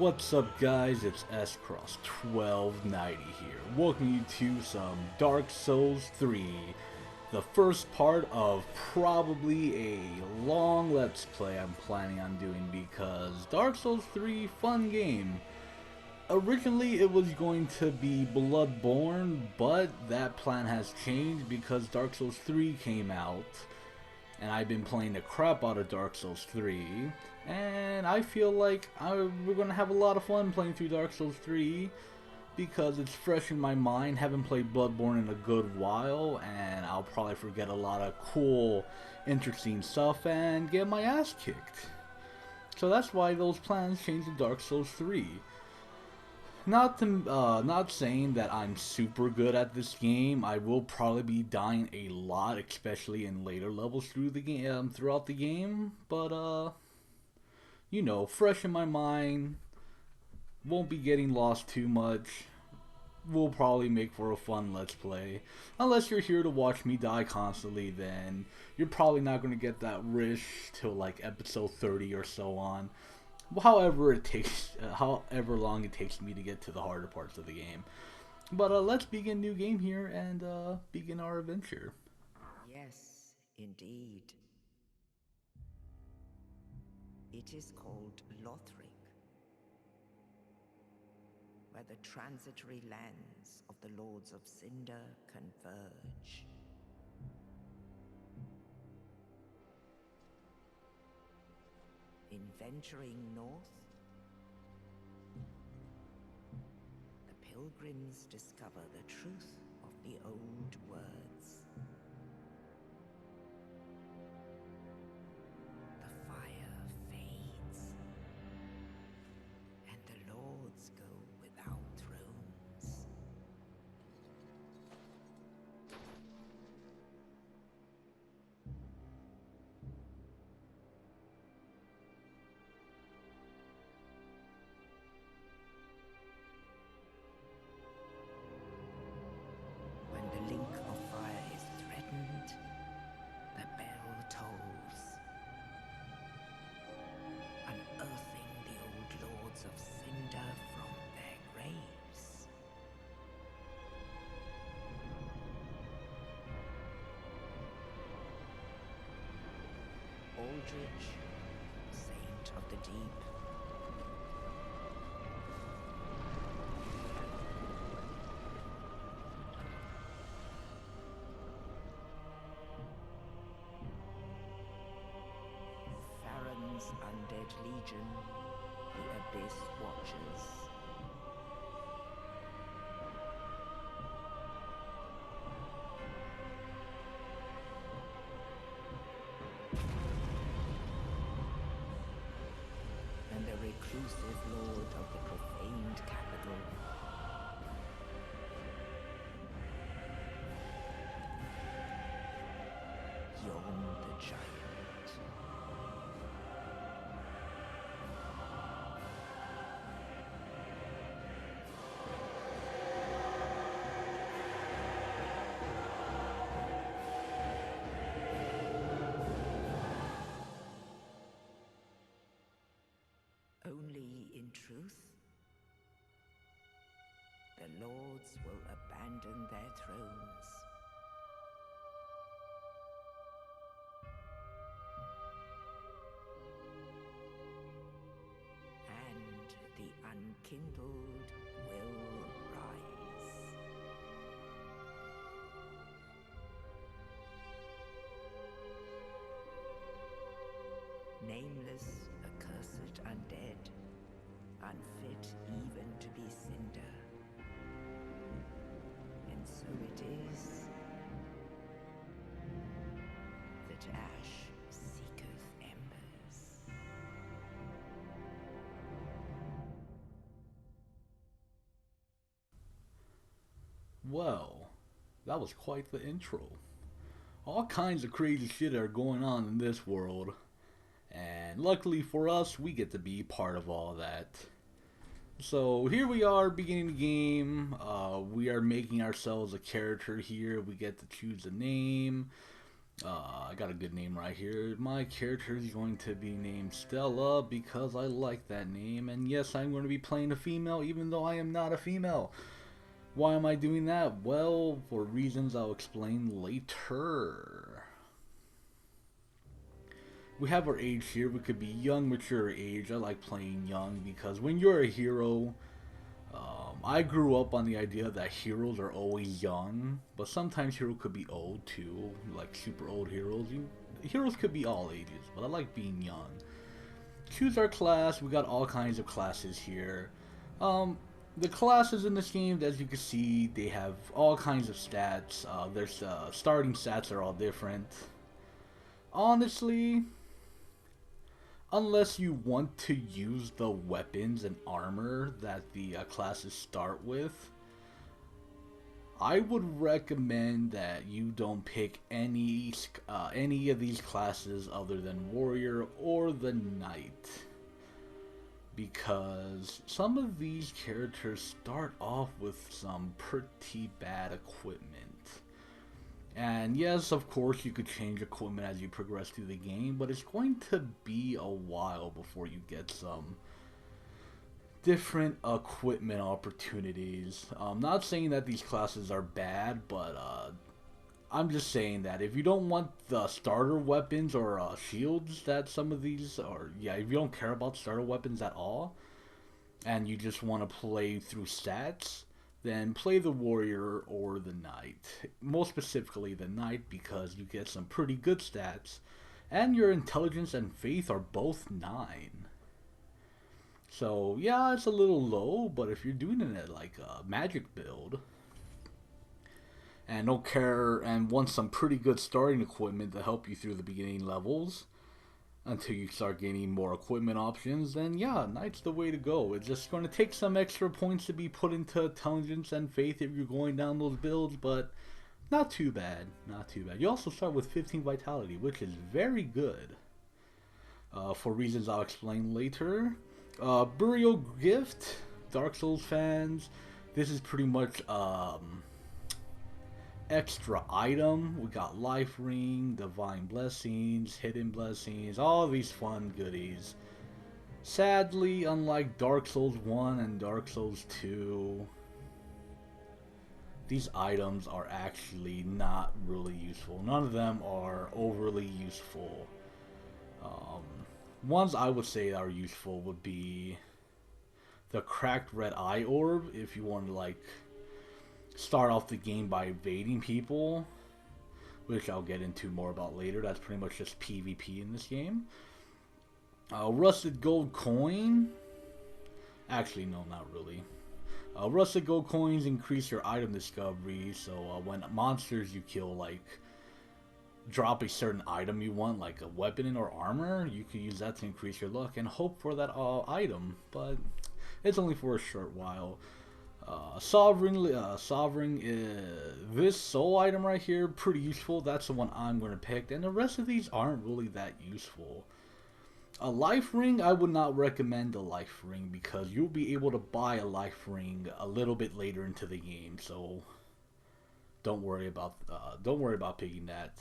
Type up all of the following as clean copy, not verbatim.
What's up guys, it's SCross 1290 here, welcoming you to some Dark Souls 3, the first part of probably a long let's play I'm planning on doing because Dark Souls 3, fun game. Originally it was going to be Bloodborne, but that plan has changed because Dark Souls 3 came out. And I've been playing the crap out of Dark Souls 3, and I feel like we're going to have a lot of fun playing through Dark Souls 3 because it's fresh in my mind. Haven't played Bloodborne in a good while, and I'll probably forget a lot of cool, interesting stuff and get my ass kicked. So that's why those plans changed to Dark Souls 3. Not saying that I'm super good at this game. I will probably be dying a lot, especially in later levels through the game, throughout the game. But you know, fresh in my mind. Won't be getting lost too much. Will probably make for a fun let's play. Unless you're here to watch me die constantly, then you're probably not going to get that wish till like episode 30 or so on. However it takes, however long it takes me to get to the harder parts of the game. But let's begin new game here and begin our adventure. Yes, indeed. It is called Lothric, where the transitory lands of the Lords of Cinder converge. In venturing north, the pilgrims discover the truth of the old words. The fire fades, and the lords go without thrones. When the link of fire is threatened, the bell tolls, unearthing the old lords of Cinder from their graves. Aldrich, saint of the deep, Farron's undead legion, the Abyss Watchers. And the reclusive lord of the profaned capital. Yon the giant. Only in truth, the lords will abandon their thrones. And the unkindled will rise. Nameless, accursed undead, unfit even to be cinder. And so it is that ash seeketh embers. Well, that was quite the intro. All kinds of crazy shit are going on in this world. And luckily for us, we get to be part of all that. So here we are beginning the game. We are making ourselves a character here. We get to choose a name. I got a good name right here. My character is going to be named Stella because I like that name. And yes, I'm going to be playing a female even though I am not a female. Why am I doing that? Well, for reasons I'll explain later. We have our age here. We could be young, mature age. I like playing young because when you're a hero, I grew up on the idea that heroes are always young, but sometimes heroes could be old too, like super old heroes. Heroes could be all ages, but I like being young. Choose our class. We got all kinds of classes here. The classes in this game, as you can see, they have all kinds of stats. Their starting stats are all different. Honestly, unless you want to use the weapons and armor that the classes start with, I would recommend that you don't pick any of these classes other than warrior or the knight, because some of these characters start off with some pretty bad equipment. And yes, of course, you could change equipment as you progress through the game, but it's going to be a while before you get some different equipment opportunities. I'm not saying that these classes are bad, but I'm just saying that if you don't want the starter weapons or shields that some of these are, yeah, if you don't care about starter weapons at all, and you just want to play through stats, then play the warrior or the knight. Most specifically the knight, because you get some pretty good stats, and your intelligence and faith are both 9. So yeah, it's a little low, but if you're doing it at like a magic build and don't care and want some pretty good starting equipment to help you through the beginning levels until you start gaining more equipment options, then yeah, Knight's the way to go. It's just going to take some extra points to be put into intelligence and faith if you're going down those builds, but not too bad, not too bad. You also start with 15 vitality, which is very good, for reasons I'll explain later. Burial Gift, Dark Souls fans, this is pretty much extra item. We got Life Ring, Divine Blessings, Hidden Blessings, all these fun goodies. Sadly, unlike Dark Souls 1 and Dark Souls 2, these items are actually not really useful. None of them are overly useful. Ones I would say that are useful would be the Cracked Red Eye Orb, if you want to like start off the game by evading people, which I'll get into more about later. That's pretty much just PvP in this game. Rusted Gold Coin. Actually, no, not really. Rusted Gold Coins increase your item discovery, so when monsters you kill, like, drop a certain item you want, like a weapon or armor, you can use that to increase your luck and hope for that item, but it's only for a short while. Sovereign, this soul item right here, pretty useful. That's the one I'm going to pick, and the rest of these aren't really that useful. A life ring, I would not recommend a life ring because you'll be able to buy a life ring a little bit later into the game, so don't worry about picking that.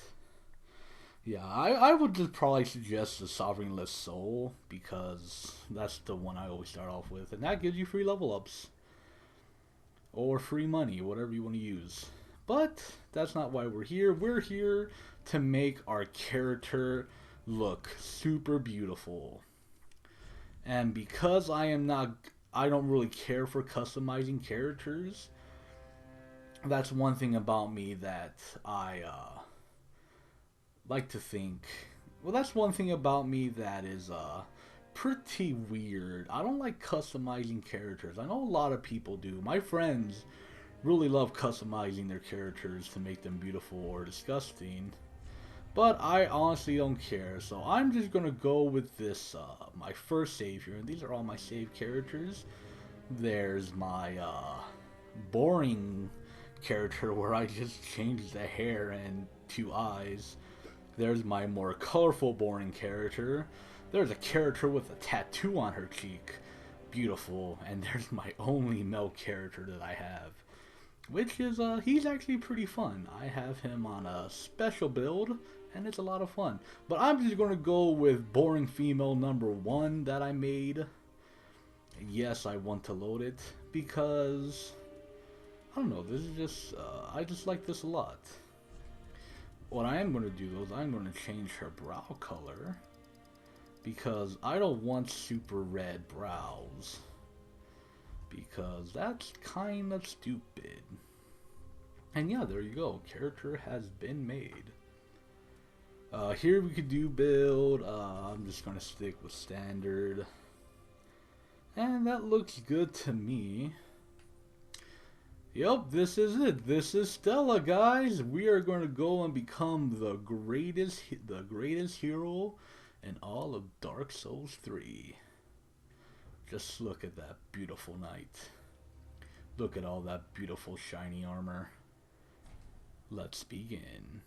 Yeah, I would just probably suggest the Sovereignless Soul because that's the one I always start off with, and that gives you free level ups. Or free money, whatever you want to use. But that's not why we're here. We're here to make our character look super beautiful. And because I don't really care for customizing characters, that's one thing about me that I like to think. Well, that's one thing about me that is pretty weird. I don't like customizing characters. I know a lot of people do. My friends really love customizing their characters to make them beautiful or disgusting. But I honestly don't care. So I'm just going to go with this, my first save here. And these are all my saved characters. There's my boring character where I just changed the hair and 2 eyes. There's my more colorful, boring character. There's a character with a tattoo on her cheek. Beautiful. And there's my only male character that I have, which is, he's actually pretty fun. I have him on a special build and it's a lot of fun. But I'm just going to go with boring female number 1 that I made. Yes, I want to load it because I don't know, this is just I just like this a lot. What I am going to do though is I'm going to change her brow color because I don't want super red brows, because that's kind of stupid. And yeah, there you go, character has been made. Here we could do build. I'm just gonna stick with standard, and that looks good to me. Yep, this is it. This is Stella, guys. We are going to go and become the greatest hero in all of Dark Souls 3. Just look at that beautiful knight. Look at all that beautiful shiny armor. Let's begin.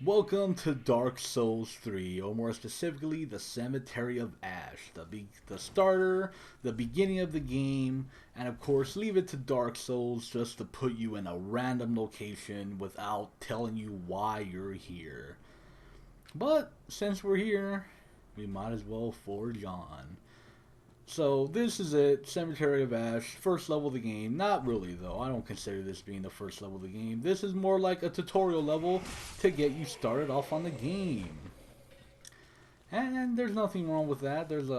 Welcome to Dark Souls 3, or more specifically, the Cemetery of Ash, the starter, the beginning of the game, and of course, leave it to Dark Souls just to put you in a random location without telling you why you're here. But since we're here, we might as well forge on. So this is it, Cemetery of Ash, first level of the game. Not really though, I don't consider this being the first level of the game. This is more like a tutorial level to get you started off on the game. And there's nothing wrong with that. There's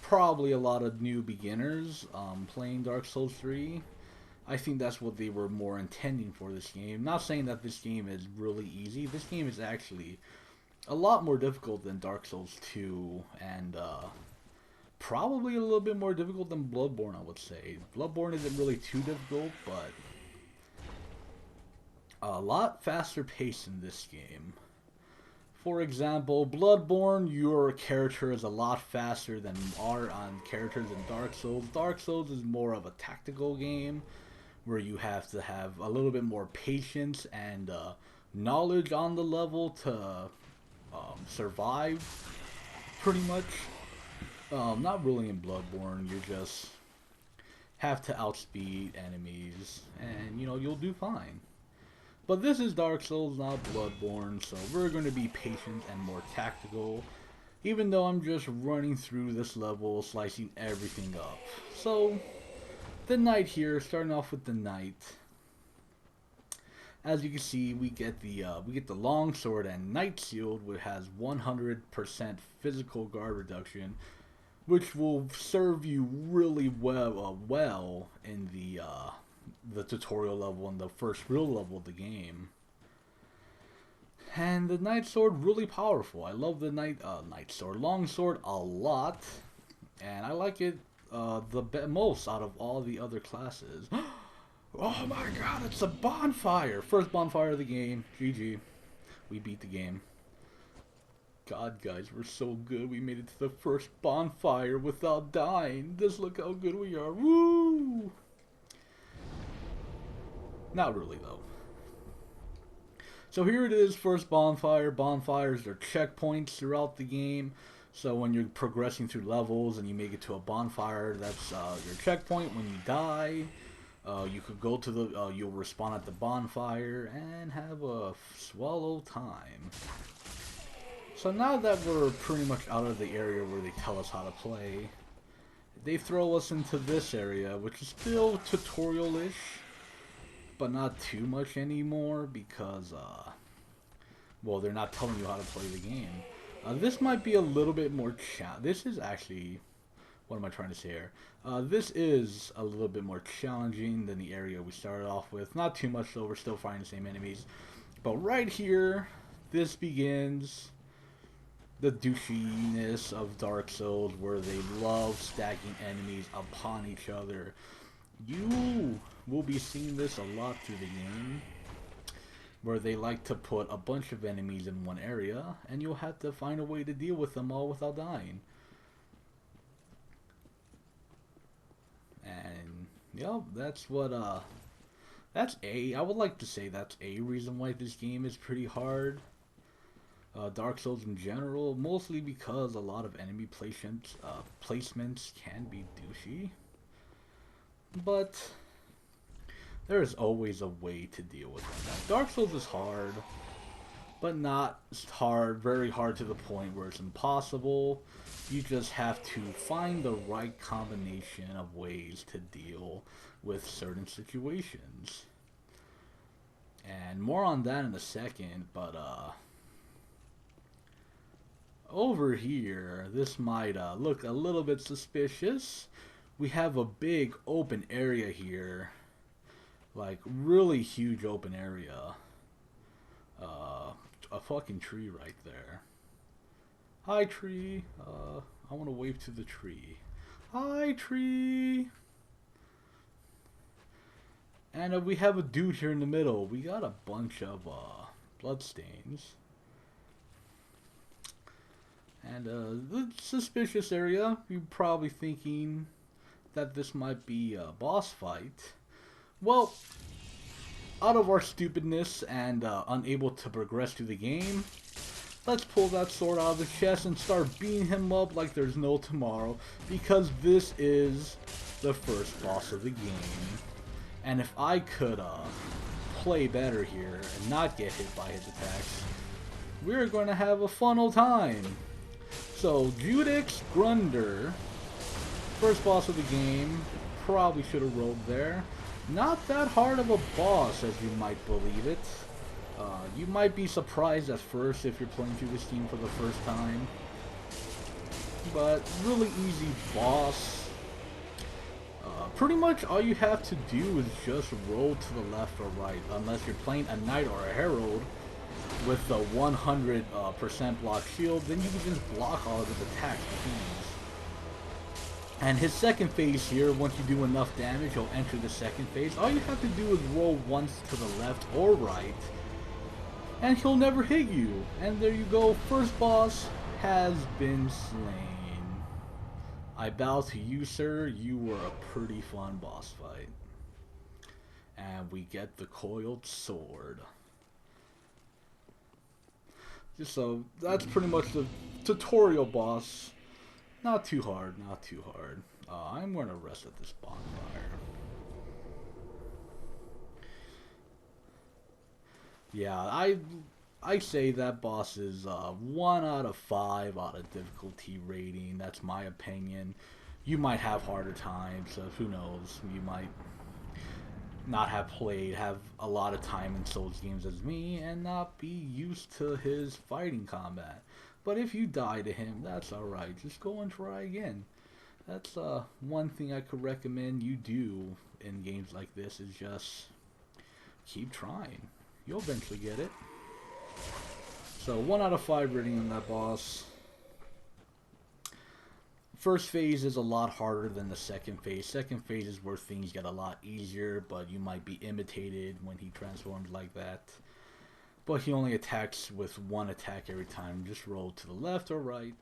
probably a lot of new beginners playing Dark Souls 3. I think that's what they were more intending for this game. Not saying that this game is really easy. This game is actually a lot more difficult than Dark Souls 2, and probably a little bit more difficult than Bloodborne, I would say. Bloodborne isn't really too difficult, but a lot faster pace in this game. For example, Bloodborne, your character is a lot faster than our characters in Dark Souls. Dark Souls is more of a tactical game where you have to have a little bit more patience and knowledge on the level to survive, pretty much. Not really in Bloodborne, you just have to outspeed enemies, and you know, you'll do fine. But this is Dark Souls, not Bloodborne, so we're going to be patient and more tactical, even though I'm just running through this level, slicing everything up. So, the knight here, starting off with the knight. As you can see, we get the long sword and knight shield, which has 100% physical guard reduction, which will serve you really well in the tutorial level and the first real level of the game. And the knight sword, really powerful. I love the long sword a lot, and I like it the most out of all the other classes. Oh my god, it's a bonfire! First bonfire of the game. GG. We beat the game. God, guys, we're so good. We made it to the first bonfire without dying. Just look how good we are. Woo! Not really, though. So here it is, first bonfire. Bonfires are checkpoints throughout the game. So when you're progressing through levels and you make it to a bonfire, that's your checkpoint. When you die, you could go to the, you'll respawn at the bonfire and have a swallow time. So now that we're pretty much out of the area where they tell us how to play, they throw us into this area, which is still tutorial-ish, but not too much anymore because, well, they're not telling you how to play the game. This might be a little bit more this is actually, what am I trying to say here? This is a little bit more challenging than the area we started off with. Not too much though, we're still fighting the same enemies. But right here, this begins. the douchiness of Dark Souls, where they love stacking enemies upon each other. You will be seeing this a lot through the game, where they like to put a bunch of enemies in one area, and you'll have to find a way to deal with them all without dying. And, yeah, that's what, I would like to say that's a reason why this game is pretty hard. Dark Souls in general, mostly because a lot of enemy placements can be douchey. But there is always a way to deal with that. Dark Souls is hard, but not hard, very hard to the point where it's impossible. You just have to find the right combination of ways to deal with certain situations. And more on that in a second, but over here, this might look a little bit suspicious. We have a big open area here, like really huge open area. A fucking tree right there. Hi, tree. I want to wave to the tree. Hi, tree. And we have a dude here in the middle. We got a bunch of bloodstains. And the suspicious area, you're probably thinking that this might be a boss fight. Well, out of our stupidness and unable to progress through the game, let's pull that sword out of the chest and start beating him up like there's no tomorrow, because this is the first boss of the game. And if I could play better here and not get hit by his attacks, we're going to have a fun old time. So, Judix Grunder, first boss of the game, probably should have rolled there. Not that hard of a boss as you might believe it. You might be surprised at first if you're playing through this game for the first time. But really easy boss. Pretty much all you have to do is just roll to the left or right, unless you're playing a knight or a herald with the 100% block shield, then you can just block all of his attacks, please. And his second phase here, once you do enough damage, he'll enter the second phase. All you have to do is roll once to the left or right, and he'll never hit you. And there you go, first boss has been slain. I bow to you, sir. You were a pretty fun boss fight. And we get the coiled sword. So that's pretty much the tutorial boss. Not too hard, not too hard. I'm going to rest at this bonfire. Yeah, I say that boss is 1 out of 5 out of difficulty rating. That's my opinion. You might have harder times, so who knows? You might not have have a lot of time in Souls games as me, and not be used to his fighting combat. But if you die to him, that's alright. Just go and try again. That's one thing I could recommend you do in games like this, is just keep trying. You'll eventually get it. So 1 out of 5 rating on that boss. First phase is a lot harder than the second phase. Second phase is where things get a lot easier, but you might be imitated when he transforms like that. But he only attacks with 1 attack every time. Just roll to the left or right.